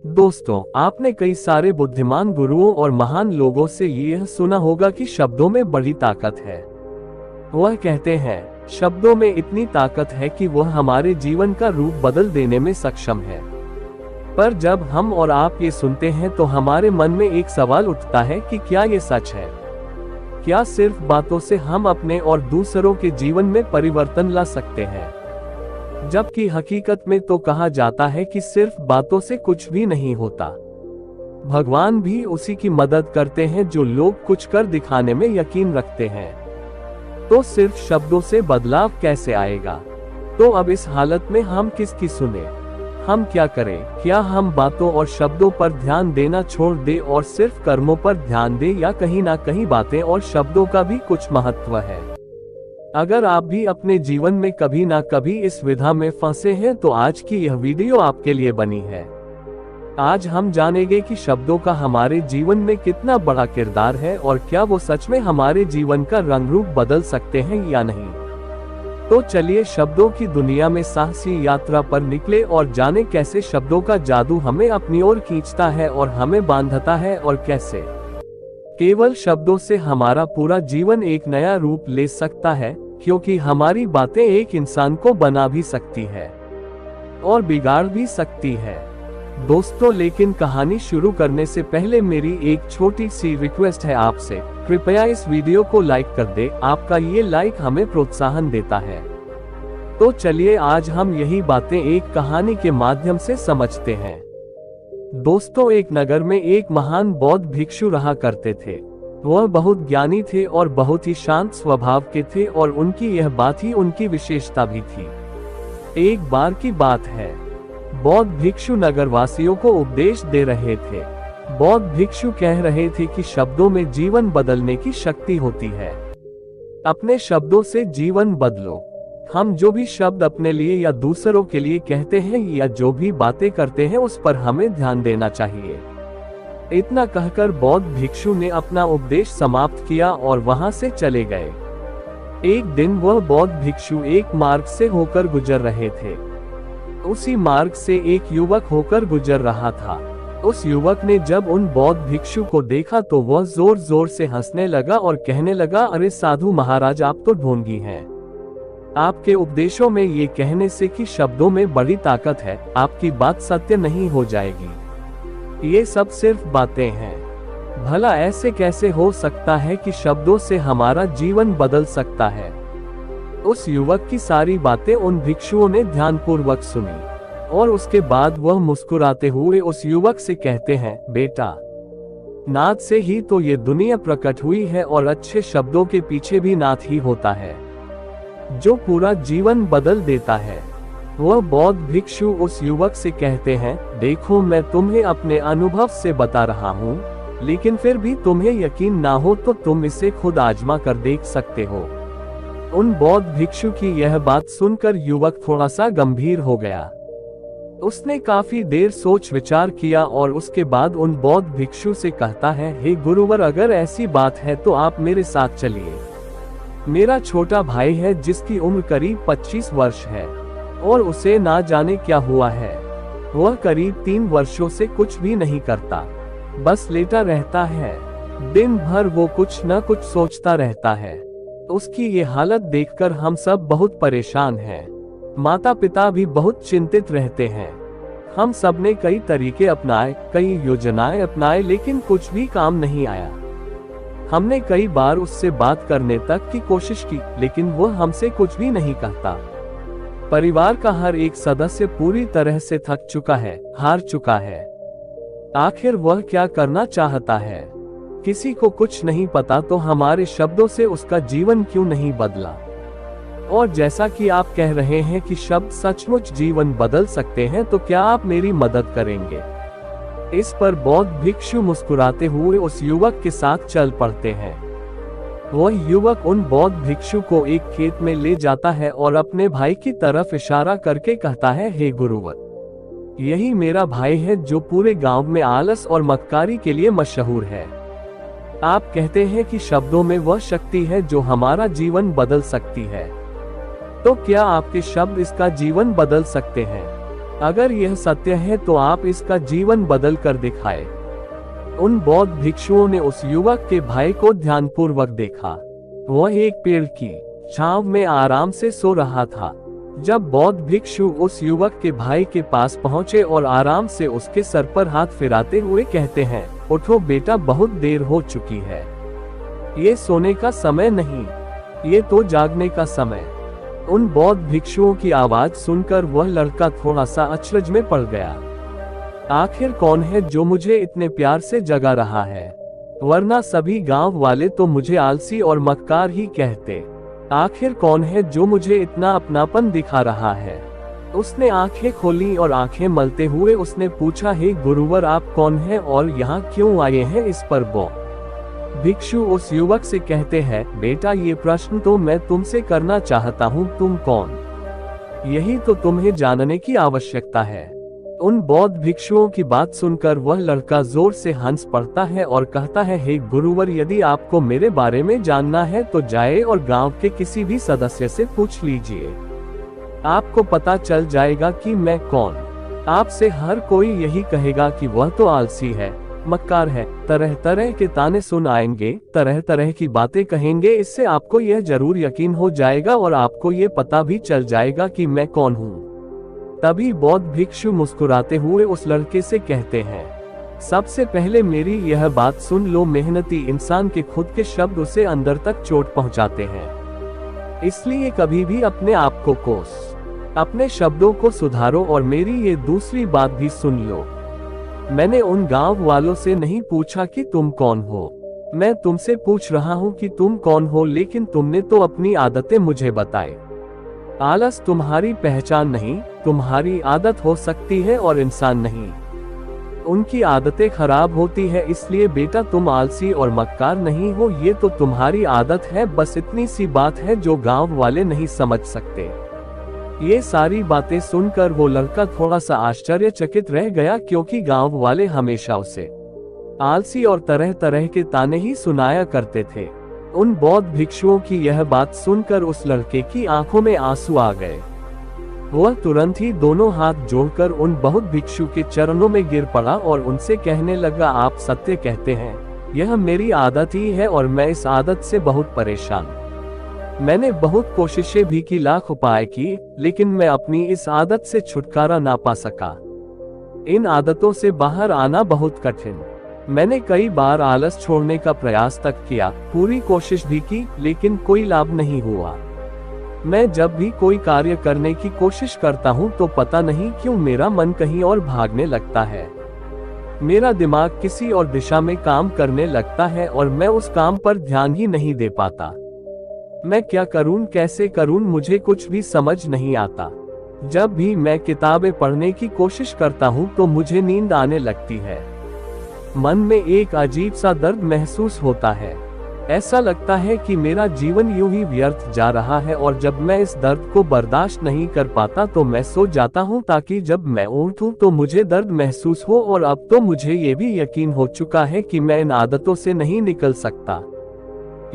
दोस्तों, आपने कई सारे बुद्धिमान गुरुओं और महान लोगों से यह सुना होगा कि शब्दों में बड़ी ताकत है। वह कहते हैं, शब्दों में इतनी ताकत है कि वह हमारे जीवन का रूप बदल देने में सक्षम है। पर जब हम और आप ये सुनते हैं तो हमारे मन में एक सवाल उठता है कि क्या ये सच है? क्या सिर्फ बातों से हम अपने और दूसरों के जीवन में परिवर्तन ला सकते हैं? जबकि हकीकत में तो कहा जाता है कि सिर्फ बातों से कुछ भी नहीं होता। भगवान भी उसी की मदद करते हैं जो लोग कुछ कर दिखाने में यकीन रखते हैं। तो सिर्फ शब्दों से बदलाव कैसे आएगा? तो अब इस हालत में हम किसकी सुने? हम क्या करें? क्या हम बातों और शब्दों पर ध्यान देना छोड़ दें और सिर्फ कर्मों पर ध्यान दें, या कहीं ना कहीं बातें और शब्दों का भी कुछ महत्व है? अगर आप भी अपने जीवन में कभी ना कभी इस विधा में फंसे हैं तो आज की यह वीडियो आपके लिए बनी है। आज हम जानेंगे कि शब्दों का हमारे जीवन में कितना बड़ा किरदार है और क्या वो सच में हमारे जीवन का रंग रूप बदल सकते हैं या नहीं। तो चलिए शब्दों की दुनिया में साहसी यात्रा पर निकले और जाने कैसे शब्दों का जादू हमें अपनी ओर खींचता है और हमें बांधता है, और कैसे केवल शब्दों से हमारा पूरा जीवन एक नया रूप ले सकता है, क्योंकि हमारी बातें एक इंसान को बना भी सकती है और बिगाड़ भी सकती है। दोस्तों, लेकिन कहानी शुरू करने से पहले मेरी एक छोटी सी रिक्वेस्ट है आपसे, कृपया इस वीडियो को लाइक कर दे। आपका ये लाइक हमें प्रोत्साहन देता है। तो चलिए आज हम यही बातें एक कहानी के माध्यम से समझते हैं। दोस्तों, एक नगर में एक महान बौद्ध भिक्षु रहा करते थे। वह बहुत ज्ञानी थे और बहुत ही शांत स्वभाव के थे, और उनकी यह बात ही उनकी विशेषता भी थी। एक बार की बात है, बौद्ध भिक्षु नगरवासियों को उपदेश दे रहे थे। बौद्ध भिक्षु कह रहे थे कि शब्दों में जीवन बदलने की शक्ति होती है। अपने शब्दों से जीवन बदलो। हम जो भी शब्द अपने लिए या दूसरों के लिए कहते हैं या जो भी बातें करते हैं उस पर हमें ध्यान देना चाहिए। इतना कहकर बौद्ध भिक्षु ने अपना उपदेश समाप्त किया और वहां से चले गए। एक दिन वह बौद्ध भिक्षु एक मार्ग से होकर गुजर रहे थे। उसी मार्ग से एक युवक होकर गुजर रहा था। उस युवक ने जब उन बौद्ध भिक्षु को देखा तो वह जोर जोर से हंसने लगा और कहने लगा, अरे साधु महाराज, आप तो ढोंगी हैं। आपके उपदेशों में ये कहने से कि शब्दों में बड़ी ताकत है, आपकी बात सत्य नहीं हो जाएगी। ये सब सिर्फ बातें हैं। भला ऐसे कैसे हो सकता है कि शब्दों से हमारा जीवन बदल सकता है? उस युवक की सारी बातें उन भिक्षुओं ने ध्यानपूर्वक सुनी, और उसके बाद वह मुस्कुराते हुए उस युवक से कहते हैं, बेटा, नाद से ही तो ये दुनिया प्रकट हुई है, और अच्छे शब्दों के पीछे भी नाद ही होता है जो पूरा जीवन बदल देता है। वह बौद्ध भिक्षु उस युवक से कहते हैं, देखो, मैं तुम्हें अपने अनुभव से बता रहा हूँ, लेकिन फिर भी तुम्हें यकीन ना हो तो तुम इसे खुद आजमा कर देख सकते हो। उन बौद्ध भिक्षु की यह बात सुनकर युवक थोड़ा सा गंभीर हो गया। उसने काफी देर सोच विचार किया और उसके बाद उन बौद्ध भिक्षु से कहता है, हे गुरुवर, अगर ऐसी बात है तो आप मेरे साथ चलिए। मेरा छोटा भाई है जिसकी उम्र करीब 25 वर्ष है, और उसे ना जाने क्या हुआ है। वह करीब 3 वर्षों से कुछ भी नहीं करता, बस लेटा रहता है। दिन भर वो कुछ न कुछ सोचता रहता है। उसकी ये हालत देखकर हम सब बहुत परेशान हैं। माता पिता भी बहुत चिंतित रहते हैं। हम सब ने कई तरीके अपनाए, कई योजनाएं अपनाए, लेकिन कुछ भी काम नहीं आया। हमने कई बार उससे बात करने तक की कोशिश की, लेकिन वो हमसे कुछ भी नहीं कहता। परिवार का हर एक सदस्य पूरी तरह से थक चुका है, हार चुका है। आखिर वह क्या करना चाहता है? किसी को कुछ नहीं पता तो हमारे शब्दों से उसका जीवन क्यों नहीं बदला? और जैसा कि आप कह रहे हैं कि शब्द सचमुच जीवन बदल सकते हैं, तो क्या आप मेरी मदद करेंगे? इस पर बौद्ध भिक्षु मुस्कुराते हुए उस युवक के साथ चल पड़ते हैं। वह युवक उन बौद्ध भिक्षु को एक खेत में ले जाता है और अपने भाई की तरफ इशारा करके कहता है, हे गुरुवर, यही मेरा भाई है जो पूरे गांव में आलस और मक्कारी के लिए मशहूर है। आप कहते हैं कि शब्दों में वह शक्ति है जो हमारा जीवन बदल सकती है, तो क्या आपके शब्द इसका जीवन बदल सकते हैं? अगर यह सत्य है तो आप इसका जीवन बदल कर दिखाए। उन बौद्ध भिक्षुओं ने उस युवक के भाई को ध्यानपूर्वक देखा। वह एक पेड़ की छांव में आराम से सो रहा था। जब बौद्ध भिक्षु उस युवक के भाई के पास पहुंचे और आराम से उसके सर पर हाथ फिराते हुए कहते हैं, उठो बेटा, बहुत देर हो चुकी है। ये सोने का समय नहीं, ये तो जागने का समय। उन बौद्ध भिक्षुओं की आवाज सुनकर वह लड़का थोड़ा सा अचरज में पड़ गया। आखिर कौन है जो मुझे इतने प्यार से जगा रहा है, वरना सभी गांव वाले तो मुझे आलसी और मक्कार ही कहते। आखिर कौन है जो मुझे इतना अपनापन दिखा रहा है। उसने आंखें खोली और आंखें मलते हुए उसने पूछा, हे गुरुवर, आप कौन हैं और यहाँ क्यों आए हैं इस पर? भिक्षु उस युवक से कहते हैं, बेटा, ये प्रश्न तो मैं तुमसे करना चाहता हूँ, तुम कौन? यही तो तुम्हें जानने की आवश्यकता है। उन बौद्ध भिक्षुओं की बात सुनकर वह लड़का जोर से हंस पड़ता है और कहता है, हे गुरुवर, यदि आपको मेरे बारे में जानना है तो जाए और गांव के किसी भी सदस्य से पूछ लीजिए, आपको पता चल जाएगा कि मैं कौन। आपसे हर कोई यही कहेगा कि वह तो आलसी है, मक्कार है, तरह तरह के ताने सुन आएंगे, तरह तरह की बातें कहेंगे। इससे आपको यह जरूर यकीन हो जाएगा और आपको ये पता भी चल जाएगा कि मैं कौन हूँ। तभी बौद्ध भिक्षु मुस्कुराते हुए उस लड़के से कहते हैं, सबसे पहले मेरी यह बात सुन लो, मेहनती इंसान के खुद के शब्द उसे अंदर तक चोट पहुंचाते हैं। इसलिए कभी भी अपने आप को कोस, अपने शब्दों को सुधारो। और मेरी ये दूसरी बात भी सुन लो, मैंने उन गांव वालों से नहीं पूछा कि तुम कौन हो, मैं तुमसे पूछ रहा हूँ कि तुम कौन हो, लेकिन तुमने तो अपनी आदतें मुझे बताई। आलस तुम्हारी पहचान नहीं, तुम्हारी आदत हो सकती है और इंसान नहीं। उनकी आदतें खराब होती है, इसलिए बेटा तुम आलसी और मक्कार नहीं हो, ये तो तुम्हारी आदत है। बस इतनी सी बात है जो गांव वाले नहीं समझ सकते। ये सारी बातें सुनकर वो लड़का थोड़ा सा आश्चर्यचकित रह गया, क्योंकि गांव वाले हमेशा उसे आलसी और तरह तरह के ताने ही सुनाया करते थे। उन बौद्ध भिक्षुओं की यह बात सुनकर उस लड़के की आंखों में आंसू आ गए। वह तुरंत ही दोनों हाथ जोड़कर उन बौद्ध भिक्षु के चरणों में गिर पड़ा और उनसे कहने लगा, आप सत्य कहते हैं, यह मेरी आदत ही है और मैं इस आदत से बहुत परेशान। मैंने बहुत कोशिशें भी की, लाख उपाय की, लेकिन मैं अपनी इस आदत से छुटकारा ना पा सका। इन आदतों से बाहर आना बहुत कठिन। मैंने कई बार आलस छोड़ने का प्रयास तक किया, पूरी कोशिश भी की, लेकिन कोई लाभ नहीं हुआ। मैं जब भी कोई कार्य करने की कोशिश करता हूँ तो पता नहीं क्यों मेरा मन कहीं और भागने लगता है। मेरा दिमाग किसी और दिशा में काम करने लगता है और मैं उस काम पर ध्यान ही नहीं दे पाता। मैं क्या करूँ, कैसे करूँ, मुझे कुछ भी समझ नहीं आता। जब भी मैं किताबें पढ़ने की कोशिश करता हूँ तो मुझे नींद आने लगती है। मन में एक अजीब सा दर्द महसूस होता है। ऐसा लगता है कि मेरा जीवन यूं ही व्यर्थ जा रहा है और जब मैं इस दर्द को बर्दाश्त नहीं कर पाता तो मैं सो जाता हूं, ताकि जब मैं उठूं तो मुझे दर्द महसूस हो। और अब तो मुझे ये भी यकीन हो चुका है कि मैं इन आदतों से नहीं निकल सकता।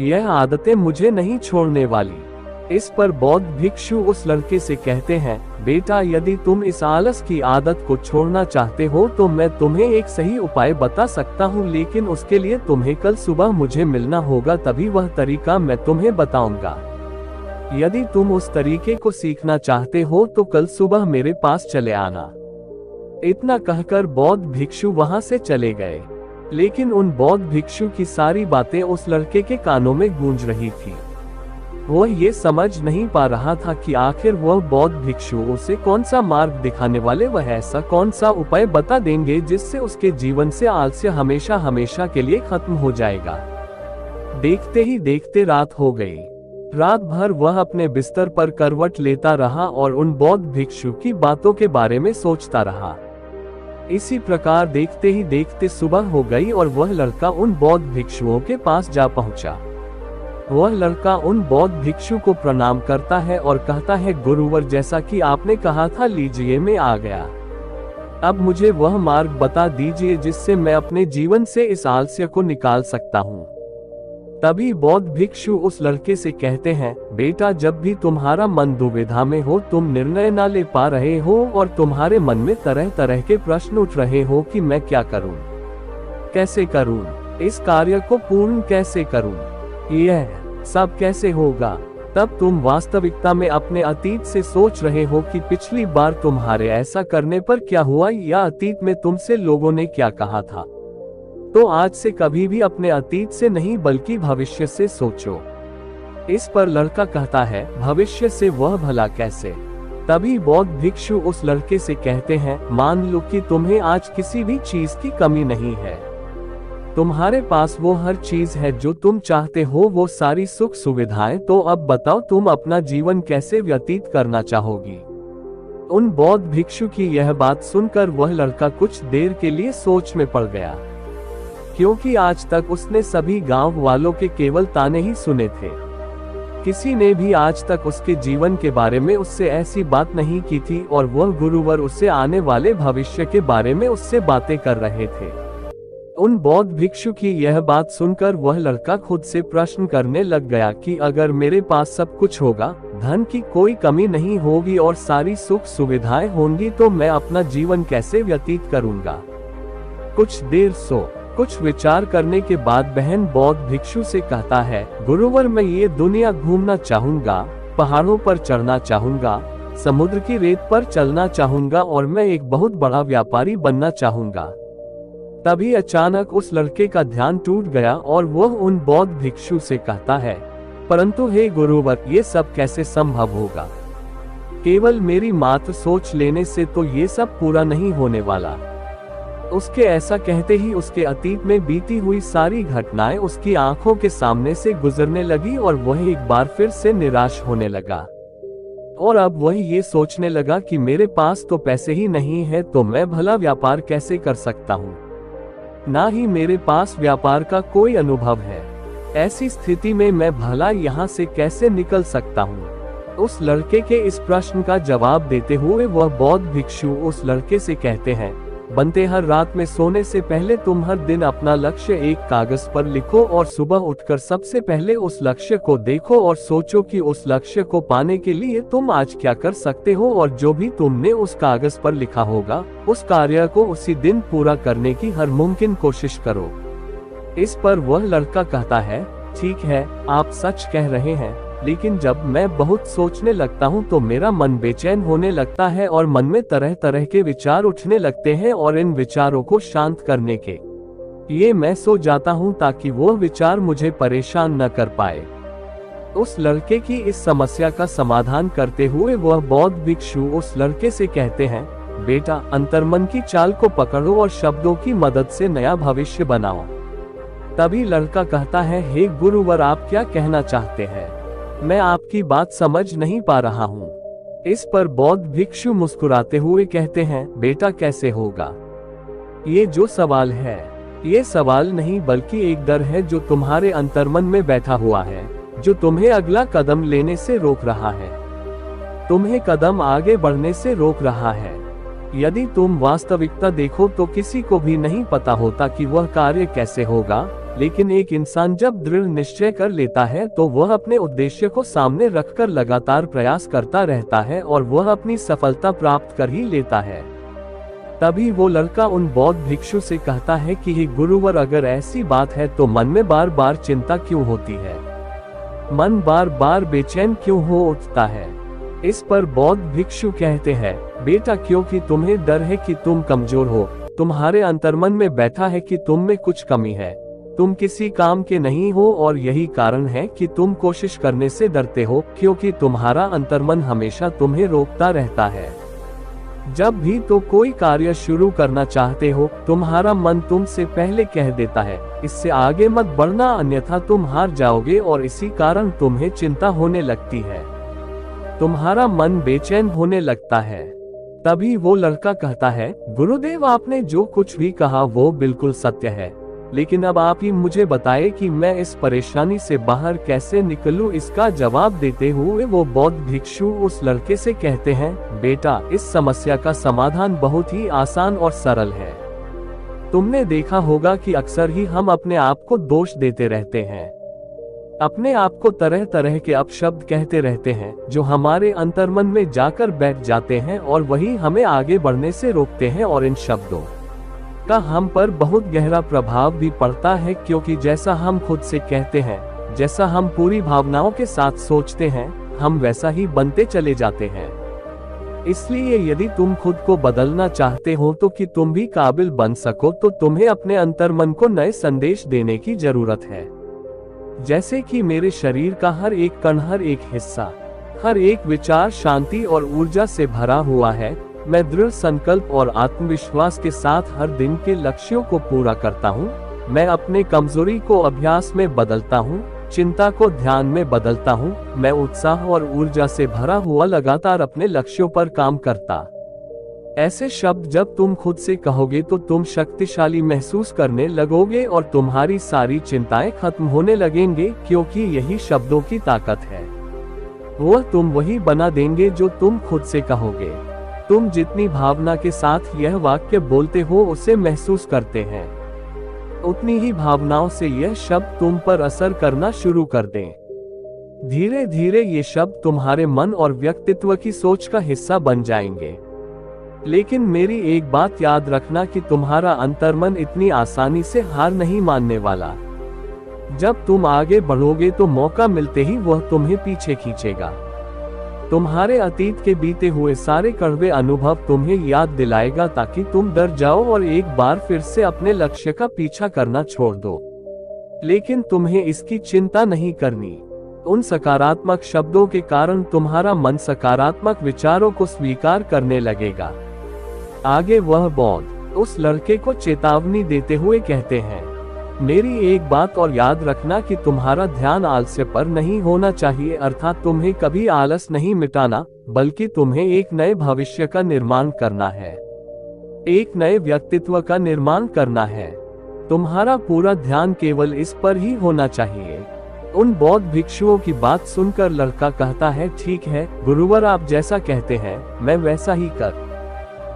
यह आदतें मुझे नहीं छोड़ने वाली। इस पर बौद्ध भिक्षु उस लड़के से कहते हैं, बेटा, यदि तुम इस आलस की आदत को छोड़ना चाहते हो तो मैं तुम्हें एक सही उपाय बता सकता हूँ, लेकिन उसके लिए तुम्हें कल सुबह मुझे मिलना होगा, तभी वह तरीका मैं तुम्हें बताऊंगा। यदि तुम उस तरीके को सीखना चाहते हो तो कल सुबह मेरे पास चले आना। इतना कहकर बौद्ध भिक्षु वहां से चले गए। लेकिन उन बौद्ध भिक्षु की सारी बातें उस लड़के के कानों में गूंज रही थी। वह ये समझ नहीं पा रहा था कि आखिर वह बौद्ध भिक्षु उसे कौन सा मार्ग दिखाने वाले, वह ऐसा कौन सा उपाय बता देंगे जिससे उसके जीवन से आलस्य हमेशा हमेशा के लिए खत्म हो जाएगा। देखते ही देखते रात हो गई। रात भर वह अपने बिस्तर पर करवट लेता रहा और उन बौद्ध भिक्षु की बातों के बारे में सोचता रहा। इसी प्रकार देखते ही देखते सुबह हो गई और वह लड़का उन बौद्ध भिक्षुओं के पास जा पहुंचा। वह लड़का उन बौद्ध भिक्षु को प्रणाम करता है और कहता है, गुरुवर, जैसा कि आपने कहा था, लीजिए मैं आ गया। अब मुझे वह मार्ग बता दीजिए जिससे मैं अपने जीवन से इस आलस्य को निकाल सकता हूँ। तभी बौद्ध भिक्षु उस लड़के से कहते हैं, बेटा जब भी तुम्हारा मन दुविधा में हो, तुम निर्णय ना ले पा रहे हो और तुम्हारे मन में तरह तरह के प्रश्न उठ रहे हो कि मैं क्या करूं, कैसे करूं, इस कार्य को पूर्ण कैसे करूं, यह सब कैसे होगा, तब तुम वास्तविकता में अपने अतीत से सोच रहे हो कि पिछली बार तुम्हारे ऐसा करने पर क्या हुआ या अतीत में तुमसे लोगों ने क्या कहा था। तो आज से कभी भी अपने अतीत से नहीं बल्कि भविष्य से सोचो। इस पर लड़का कहता है, भविष्य से वह भला कैसे। तभी बौद्ध भिक्षु उस लड़के से कहते हैं, मान लो कि तुम्हें आज किसी भी चीज की कमी नहीं है, तुम्हारे पास वो हर चीज है जो तुम चाहते हो, वो सारी सुख सुविधाएं, तो अब बताओ तुम अपना जीवन कैसे व्यतीत करना चाहोगी। उन बौद्ध भिक्षु की यह बात सुनकर वह लड़का कुछ देर के लिए सोच में पड़ गया, क्योंकि आज तक उसने सभी गांव वालों के केवल ताने ही सुने थे। किसी ने भी आज तक उसके जीवन के बारे में उससे ऐसी बात नहीं की थी और वह गुरुवर उससे आने वाले भविष्य के बारे में उससे बातें कर रहे थे। उन बौद्ध भिक्षु की यह बात सुनकर वह लड़का खुद से प्रश्न करने लग गया कि अगर मेरे पास सब कुछ होगा, धन की कोई कमी नहीं होगी और सारी सुख सुविधाएं होंगी, तो मैं अपना जीवन कैसे व्यतीत करूंगा। कुछ देर कुछ विचार करने के बाद बहन बौद्ध भिक्षु से कहता है, गुरुवर मैं ये दुनिया घूमना चाहूंगा, पहाड़ों पर चढ़ना चाहूंगा, समुद्र की रेत पर चलना चाहूंगा और मैं एक बहुत बड़ा व्यापारी बनना चाहूंगा। तभी अचानक उस लड़के का ध्यान टूट गया और वह उन बौद्ध भिक्षु से कहता है, परंतु हे गुरुवर ये सब कैसे संभव होगा, केवल मेरी मात्र सोच लेने से तो ये सब पूरा नहीं होने वाला। उसके ऐसा कहते ही उसके अतीत में बीती हुई सारी घटनाएं उसकी आंखों के सामने से गुजरने लगी और वह एक बार फिर से निराश होने लगा। और अब वह ये सोचने लगा कि मेरे पास तो पैसे ही नहीं है, तो मैं भला व्यापार कैसे कर सकता हूँ, ना ही मेरे पास व्यापार का कोई अनुभव है। ऐसी स्थिति में मैं भला यहाँ से कैसे निकल सकता हूँ। उस लड़के के इस प्रश्न का जवाब देते हुए वह बौद्ध भिक्षु उस लड़के से कहते हैं, बनते हर रात में सोने से पहले तुम हर दिन अपना लक्ष्य एक कागज पर लिखो और सुबह उठकर सबसे पहले उस लक्ष्य को देखो और सोचो कि उस लक्ष्य को पाने के लिए तुम आज क्या कर सकते हो, और जो भी तुमने उस कागज पर लिखा होगा उस कार्य को उसी दिन पूरा करने की हर मुमकिन कोशिश करो। इस पर वह लड़का कहता है, ठीक है आप सच कह रहे हैं, लेकिन जब मैं बहुत सोचने लगता हूँ तो मेरा मन बेचैन होने लगता है और मन में तरह तरह के विचार उठने लगते हैं और इन विचारों को शांत करने के लिए मैं सो जाता हूँ ताकि वो विचार मुझे परेशान न कर पाए। उस लड़के की इस समस्या का समाधान करते हुए वह बौद्ध भिक्षु उस लड़के से कहते हैं, बेटा अंतर्मन की चाल को पकड़ो और शब्दों की मदद से नया भविष्य बनाओ। तभी लड़का कहता है, हे गुरुवर आप क्या कहना चाहते हैं, मैं आपकी बात समझ नहीं पा रहा हूँ। इस पर बौद्ध भिक्षु मुस्कुराते हुए कहते हैं, बेटा कैसे होगा, ये जो सवाल है ये सवाल नहीं बल्कि एक डर है जो तुम्हारे अंतर्मन में बैठा हुआ है, जो तुम्हें अगला कदम लेने से रोक रहा है, तुम्हें कदम आगे बढ़ने से रोक रहा है। यदि तुम वास्तविकता देखो तो किसी को भी नहीं पता होता कि वह कार्य कैसे होगा, लेकिन एक इंसान जब दृढ़ निश्चय कर लेता है तो वह अपने उद्देश्य को सामने रखकर लगातार प्रयास करता रहता है और वह अपनी सफलता प्राप्त कर ही लेता है। तभी वो लड़का उन बौद्ध भिक्षु से कहता है कि हे गुरुवर अगर ऐसी बात है तो मन में बार बार चिंता क्यों होती है, मन बार बार बेचैन क्यों हो उठता है। इस पर बौद्ध भिक्षु कहते हैं, बेटा क्योंकि तुम्हें डर है कि तुम कमजोर हो, तुम्हारे अंतर्मन में बैठा है कि तुम में कुछ कमी है, तुम किसी काम के नहीं हो और यही कारण है कि तुम कोशिश करने से डरते हो, क्योंकि तुम्हारा अंतर्मन हमेशा तुम्हें रोकता रहता है। जब भी तो कोई कार्य शुरू करना चाहते हो तुम्हारा मन तुमसे पहले कह देता है इससे आगे मत बढ़ना अन्यथा तुम हार जाओगे, और इसी कारण तुम्हें चिंता होने लगती है, तुम्हारा मन बेचैन होने लगता है। तभी वो लड़का कहता है, गुरुदेव आपने जो कुछ भी कहा वो बिल्कुल सत्य है, लेकिन अब आप ही मुझे बताएं कि मैं इस परेशानी से बाहर कैसे निकलूं। इसका जवाब देते हुए वो बौद्ध भिक्षु उस लड़के से कहते हैं, बेटा इस समस्या का समाधान बहुत ही आसान और सरल है। तुमने देखा होगा कि अक्सर ही हम अपने आप को दोष देते रहते हैं, अपने आप को तरह तरह के अपशब्द कहते रहते हैं जो हमारे अंतर्मन में जाकर बैठ जाते हैं और वही हमें आगे बढ़ने से रोकते हैं। और इन शब्दों का हम पर बहुत गहरा प्रभाव भी पड़ता है, क्योंकि जैसा हम खुद से कहते हैं, जैसा हम पूरी भावनाओं के साथ सोचते हैं, हम वैसा ही बनते चले जाते हैं। इसलिए यदि तुम खुद को बदलना चाहते हो तो कि तुम भी काबिल बन सको, तो तुम्हें अपने अंतर्मन को नए संदेश देने की जरूरत है। जैसे कि मेरे शरीर का हर एक कण, हर एक हिस्सा, हर एक विचार शांति और ऊर्जा से भरा हुआ है। मैं दृढ़ संकल्प और आत्मविश्वास के साथ हर दिन के लक्ष्यों को पूरा करता हूँ। मैं अपने कमजोरी को अभ्यास में बदलता हूँ, चिंता को ध्यान में बदलता हूँ। मैं उत्साह और ऊर्जा से भरा हुआ लगातार अपने लक्ष्यों पर काम करता। ऐसे शब्द जब तुम खुद से कहोगे तो तुम शक्तिशाली महसूस करने लगोगे और तुम्हारी सारी चिंताएं खत्म होने लगेंगे, क्योंकि यही शब्दों की ताकत है। वह तुम वही बना देंगे जो तुम खुद से कहोगे। तुम जितनी भावना के साथ यह वाक्य बोलते हो उसे महसूस करते हैं, उतनी ही भावनाओं से यह शब्द तुम पर असर करना शुरू कर दें। धीरे धीरे ये शब्द तुम्हारे मन और व्यक्तित्व की सोच का हिस्सा बन जाएंगे। लेकिन मेरी एक बात याद रखना कि तुम्हारा अंतर्मन इतनी आसानी से हार नहीं मानने वाला। जब तुम आगे बढ़ोगे तो मौका मिलते ही वह तुम्हें पीछे खींचेगा। तुम्हारे अतीत के बीते हुए सारे कड़वे अनुभव तुम्हें याद दिलाएगा, ताकि तुम डर जाओ और एक बार फिर से अपने लक्ष्य का पीछा करना छोड़ दो। लेकिन तुम्हें इसकी चिंता नहीं करनी। उन सकारात्मक शब्दों के कारण तुम्हारा मन सकारात्मक विचारों को स्वीकार करने लगेगा। आगे वह बौद्ध उस लड़के को चेतावनी देते हुए कहते हैं, मेरी एक बात और याद रखना कि तुम्हारा ध्यान आलस्य पर नहीं होना चाहिए, अर्थात तुम्हें कभी आलस नहीं मिटाना, बल्कि तुम्हें एक नए भविष्य का निर्माण करना है, एक नए व्यक्तित्व का निर्माण करना है। तुम्हारा पूरा ध्यान केवल इस पर ही होना चाहिए। उन बौद्ध भिक्षुओं की बात सुनकर लड़का कहता है, ठीक है गुरुवर, आप जैसा कहते हैं मैं वैसा ही कर।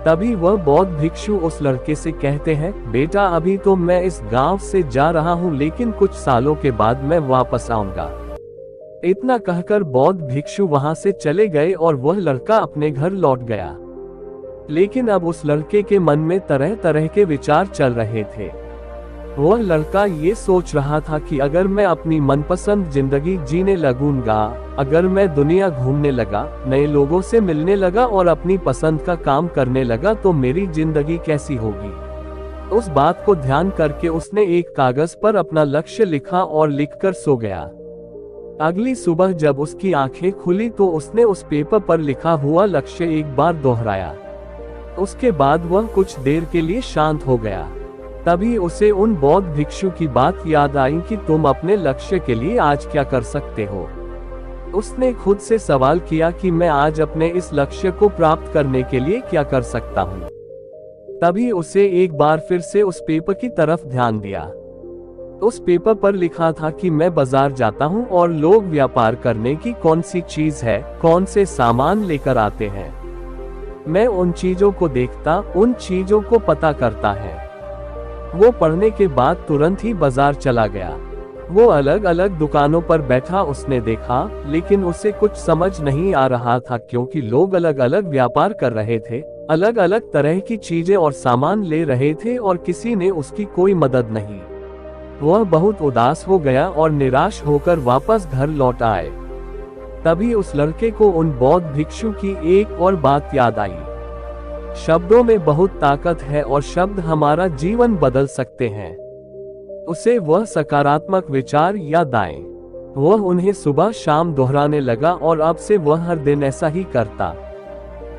तभी वह बौद्ध भिक्षु उस लड़के से कहते हैं, बेटा अभी तो मैं इस गांव से जा रहा हूं, लेकिन कुछ सालों के बाद मैं वापस आऊंगा। इतना कहकर बौद्ध भिक्षु वहां से चले गए और वह लड़का अपने घर लौट गया। लेकिन अब उस लड़के के मन में तरह तरह के विचार चल रहे थे। वह लड़का ये सोच रहा था कि अगर मैं अपनी मनपसंद जिंदगी जीने लगूंगा, अगर मैं दुनिया घूमने लगा, नए लोगों से मिलने लगा और अपनी पसंद का काम करने लगा, तो मेरी जिंदगी कैसी होगी। उस बात को ध्यान करके उसने एक कागज पर अपना लक्ष्य लिखा और लिखकर सो गया। अगली सुबह जब उसकी आंखें खुली तो उसने उस पेपर पर लिखा हुआ लक्ष्य एक बार दोहराया। उसके बाद वह कुछ देर के लिए शांत हो गया। तभी उसे उन बौद्ध भिक्षु की बात याद आई कि तुम अपने लक्ष्य के लिए आज क्या कर सकते हो। उसने खुद से सवाल किया कि मैं आज अपने इस लक्ष्य को प्राप्त करने के लिए क्या कर सकता हूँ। तभी उसे एक बार फिर से उस पेपर की तरफ ध्यान दिया। उस पेपर पर लिखा था कि मैं बाजार जाता हूँ और लोग व्यापार करने की कौन सी चीज है, कौन से सामान लेकर आते हैं। मैं उन चीजों को देखता, उन चीजों को पता करता है। वो पढ़ने के बाद तुरंत ही बाजार चला गया। वो अलग अलग दुकानों पर बैठा उसने देखा, लेकिन उसे कुछ समझ नहीं आ रहा था, क्योंकि लोग अलग अलग व्यापार कर रहे थे, अलग अलग तरह की चीजें और सामान ले रहे थे और किसी ने उसकी कोई मदद नहीं। वह बहुत उदास हो गया और निराश होकर वापस घर लौट आए। तभी उस लड़के को उन बौद्ध भिक्षु की एक और बात याद आई। शब्दों में बहुत ताकत है और शब्द हमारा जीवन बदल सकते हैं। उसे वह सकारात्मक विचार याद आए। वह उन्हें सुबह शाम दोहराने लगा और अब से वह हर दिन ऐसा ही करता।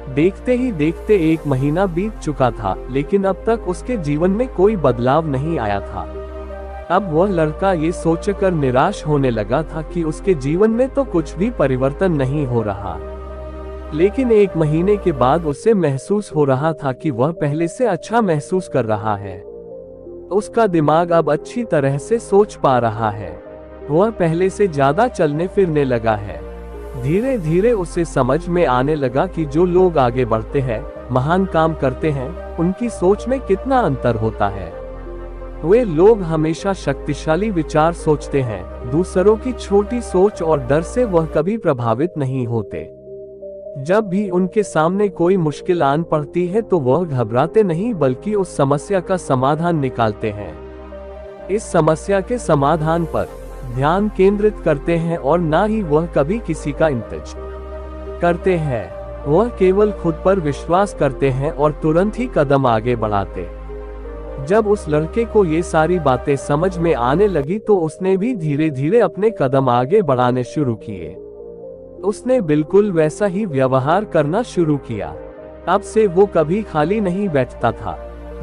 देखते ही देखते 1 महीना बीत चुका था, लेकिन अब तक उसके जीवन में कोई बदलाव नहीं आया था। अब वह लड़का ये सोचकर निराश होने लगा था कि उसके जीवन में तो कुछ भी परिवर्तन नहीं हो रहा। लेकिन 1 महीने के बाद उसे महसूस हो रहा था कि वह पहले से अच्छा महसूस कर रहा है। उसका दिमाग अब अच्छी तरह से सोच पा रहा है। वह पहले से ज्यादा चलने फिरने लगा है। धीरे धीरे उसे समझ में आने लगा कि जो लोग आगे बढ़ते हैं, महान काम करते हैं, उनकी सोच में कितना अंतर होता है। वे लोग हमेशा शक्तिशाली विचार सोचते हैं, दूसरों की छोटी सोच और डर से वह कभी प्रभावित नहीं होते। जब भी उनके सामने कोई मुश्किल आन पड़ती है तो वह घबराते नहीं बल्कि उस समस्या का समाधान निकालते हैं। इस समस्या के समाधान पर ध्यान केंद्रित करते हैं और ना ही वह कभी किसी का इंतजार करते हैं। वह केवल खुद पर विश्वास करते हैं और तुरंत ही कदम आगे बढ़ाते। जब उस लड़के को ये सारी बातें समझ में आने लगी तो उसने भी धीरे धीरे अपने कदम आगे बढ़ाने शुरू किए। उसने बिल्कुल वैसा ही व्यवहार करना शुरू किया। अब से वो कभी खाली नहीं बैठता था।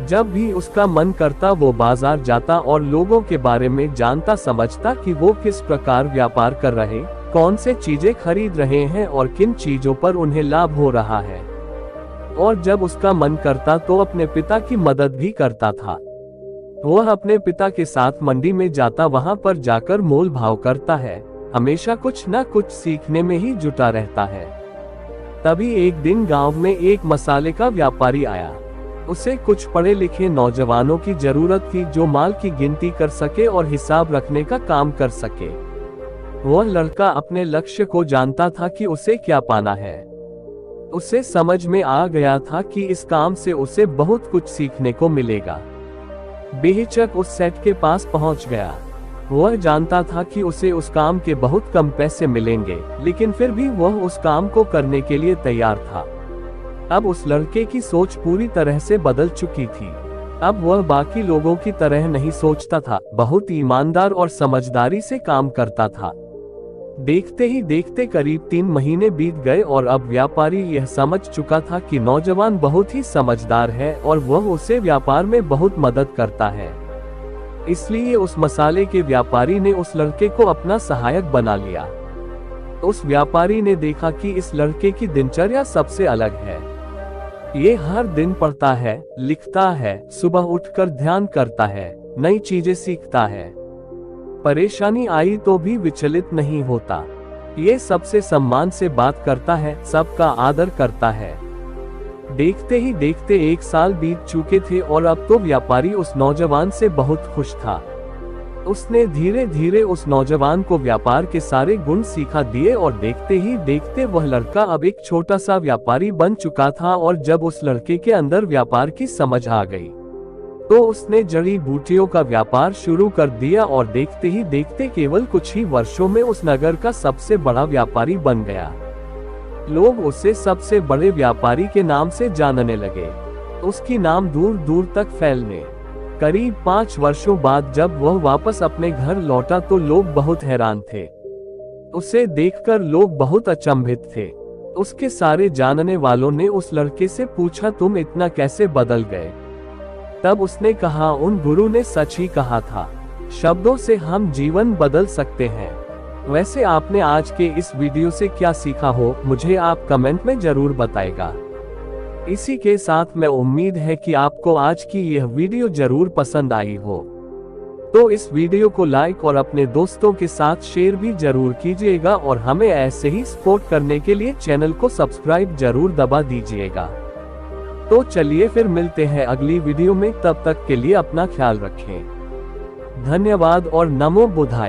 जब भी उसका मन करता वो बाजार जाता और लोगों के बारे में जानता समझता कि वो किस प्रकार व्यापार कर रहे, कौन से चीजें खरीद रहे हैं और किन चीजों पर उन्हें लाभ हो रहा है। और जब उसका मन करता तो अपने पिता की मदद भी करता था। वह अपने पिता के साथ मंडी में जाता, वहां पर जाकर मोल भाव करता है, हमेशा कुछ न कुछ सीखने में ही जुटा रहता है। तभी एक दिन गांव में एक मसाले का व्यापारी आया। उसे कुछ पढ़े लिखे नौजवानों की जरूरत थी जो माल की गिनती कर सके और हिसाब रखने का काम कर सके। वह लड़का अपने लक्ष्य को जानता था कि उसे क्या पाना है। उसे समझ में आ गया था कि इस काम से उसे बहुत कुछ सीखने को मिलेगा। बेहिचक उस सेठ के पास पहुंच गया। वह जानता था कि उसे उस काम के बहुत कम पैसे मिलेंगे, लेकिन फिर भी वह उस काम को करने के लिए तैयार था। अब उस लड़के की सोच पूरी तरह से बदल चुकी थी। अब वह बाकी लोगों की तरह नहीं सोचता था, बहुत ईमानदार और समझदारी से काम करता था। देखते ही देखते करीब 3 महीने बीत गए और अब व्यापारी यह समझ चुका था कि नौजवान बहुत ही समझदार है और वह उसे व्यापार में बहुत मदद करता है। इसलिए उस मसाले के व्यापारी ने उस लड़के को अपना सहायक बना लिया। उस व्यापारी ने देखा कि इस लड़के की दिनचर्या सबसे अलग है। ये हर दिन पढ़ता है, लिखता है, सुबह उठकर ध्यान करता है, नई चीजें सीखता है। परेशानी आई तो भी विचलित नहीं होता। ये सबसे सम्मान से बात करता है, सबका आदर करता है। देखते ही देखते 1 साल बीत चुके थे और अब तो व्यापारी उस नौजवान से बहुत खुश था। उसने धीरे धीरे उस नौजवान को व्यापार के सारे गुण सिखा दिए और देखते ही देखते वह लड़का अब एक छोटा सा व्यापारी बन चुका था। और जब उस लड़के के अंदर व्यापार की समझ आ गई तो उसने जड़ी बूटियों का व्यापार शुरू कर दिया और देखते ही देखते केवल कुछ ही वर्षों में उस नगर का सबसे बड़ा व्यापारी बन गया। लोग उसे सबसे बड़े व्यापारी के नाम से जानने लगे। उसकी नाम दूर दूर तक फैलने। करीब 5 वर्षों बाद जब वह वापस अपने घर लौटा तो लोग बहुत हैरान थे। उसे देखकर लोग बहुत अचंभित थे। उसके सारे जानने वालों ने उस लड़के से पूछा, तुम इतना कैसे बदल गए? तब उसने कहा, उन गुरु ने सच ही कहा था, शब्दों से हम जीवन बदल सकते हैं। वैसे आपने आज के इस वीडियो से क्या सीखा हो, मुझे आप कमेंट में जरूर बताएगा। इसी के साथ मैं उम्मीद है कि आपको आज की यह वीडियो जरूर पसंद आई हो। तो इस वीडियो को लाइक और अपने दोस्तों के साथ शेयर भी जरूर कीजिएगा और हमें ऐसे ही सपोर्ट करने के लिए चैनल को सब्सक्राइब जरूर दबा दीजिएगा। तो चलिए फिर मिलते हैं अगली वीडियो में, तब तक के लिए अपना ख्याल रखें। धन्यवाद और नमो बुद्धाय।